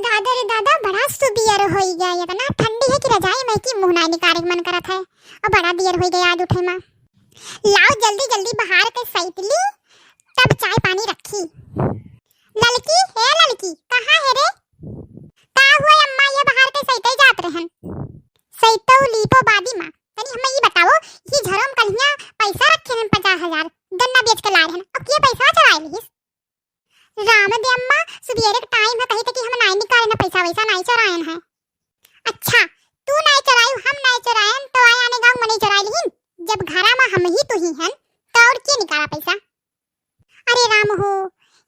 दादा रे दादा बड़ा सुबियर हो गया। इतना ठंडी है कि रजाई में की मुंह नहीं निकाले मन करत है और बड़ा देर हो गया आज उठे में। लाओ जल्दी जल्दी बाहर के सैत ली तब चाय पानी रखी। लड़की है लड़की कहाँ है रे? का हुआ अम्मा ये बाहर के सैते जात रहन सैतो लीपो बादी मां तनी हमें ये बताओ ये झरम कन्या पैसा रखे हैं 50,000 गन्ना बेच के लाए हैं अब ये पैसा चराए लीस। राम दे अम्मा सुबेरे का टाइम है कही तक कि हम नहीं निकाले ना पैसा वैसा नहीं चरायन है। अच्छा तू नहीं चरायू हम नहीं चरायन तो आए आने गांव में नहीं चराई लीन जब घरा में हम ही तो ही हैं तो और के निकाला पैसा। अरे राम हो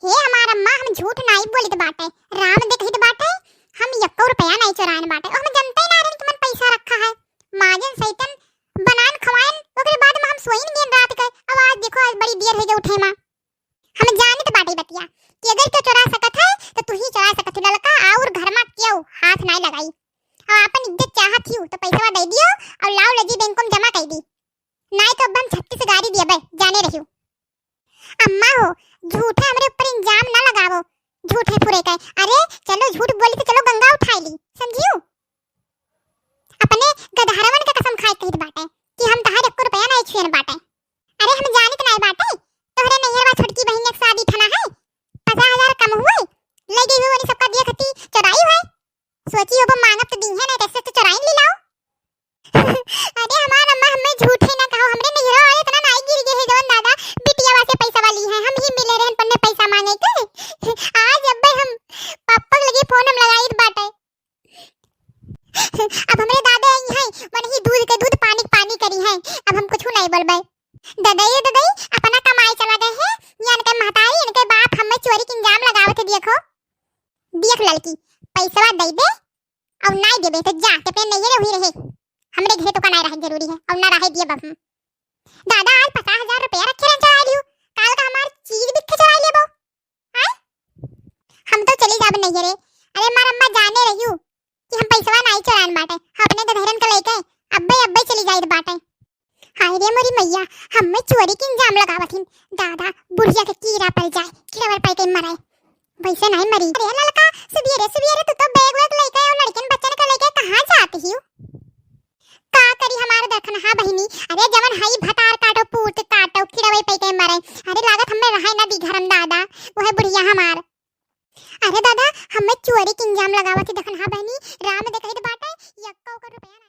हे हमारा अम्मा हम झूठ नहीं बोली तो बात है राम दे कही तो बात है हम 1 रुपया नहीं चरायन बात है और हम जानते ही ना रहे कि मन पैसा रखा है माजन सैतन बनान खवायन ओकरे बाद में हम सोइन गेन रात के अब आज देखो आज बड़ी देर हो गई उठे में हम जाने तो बात ही बतिया कि अगर तो चुरा सकत है तो तू ही चुरा सकत है लड़का और घर में क्यों हाथ नहीं लगाई और अपन इज्जत चाहत ही तो पैसा दे दियो और लाओ लजी बैंक में जमा कर दी नहीं तो अब हम 36 गाड़ी दिया बे जाने रहियो। अम्मा हो झूठे हमरे ऊपर इल्जाम ना लगावो झूठे पूरे का अरे चलो झूठ बोली तो चलो गंगा उठाई ली समझियो। अपने गधारवन का कसम खाए कहित बाटे कि हम तहार 1 रुपया नहीं छुएन बाटे। अरे हम जानित नहीं बाटे तोहरे नैहरवा छोटकी बहन के शादी थाना है 50,000 कम हुए ले गई वो सबका दिया खती चुराई है सोची हो मांगब तो दी है ना कैसे तो चुराई ले लाओ। अरे हमार अम्मा हमें झूठे ना कहो हमरे नैहरवा वाले इतना नहीं गिर गए है जवन दादा बिटिया वासे पैसा वाली है हम ही मिले रहन पन्ने पैसा मांगे के आज अब हम पापा लगे फोन हम लगाई बाटे अब हमरे दादा आई है मन ही दूध के दूध पानी पानी करी है अब हम कुछ नहीं बोलबे। ददाई ददाई अपना कमाई चला गए है यान के महतारी इनके बाप हमें चोरी के इल्जाम लगावत देखो देख लड़की पैसा दे दे और नहीं देबे तो जा ते पे नहीं रही रहे हमरे घर तो का नहीं रहे जरूरी है और ना रहे दिए बाप दादा आज 50,000 रुपया रखे रह चला लियो काल का हमार चीज भी चला लेबो हां हम तो चली जाब नहीं रे। अरे मार अम्मा जाने रहियो कि हम पैसा नहीं चरान बाटे अपने तो धरन का लेके अब्बे अब्बे चली जाई बाटे। हाय रे मोरी मैया हमें चोरी के इल्जाम लगावथिन दादा बुढ़िया के कीड़ा पड़ जाए कीड़ा पर के मरे वैसे नहीं मरी। अरे लड़का सुबेरे तू तो बैग वैग लेके और लड़कन बच्चन का लेके कहां जाती हो का करी हमारे दखनहा बहिनी। अरे जवन हई भतार काटो पूत काटो कीड़ा वही पे के मरे अरे लागत हमें रहे ना दी घरम दादा वो है बुढ़िया हमार। अरे दादा हमें चोरी के इल्जाम लगावत दखनहा बहिनी राम दे कही बात है 1 रुपया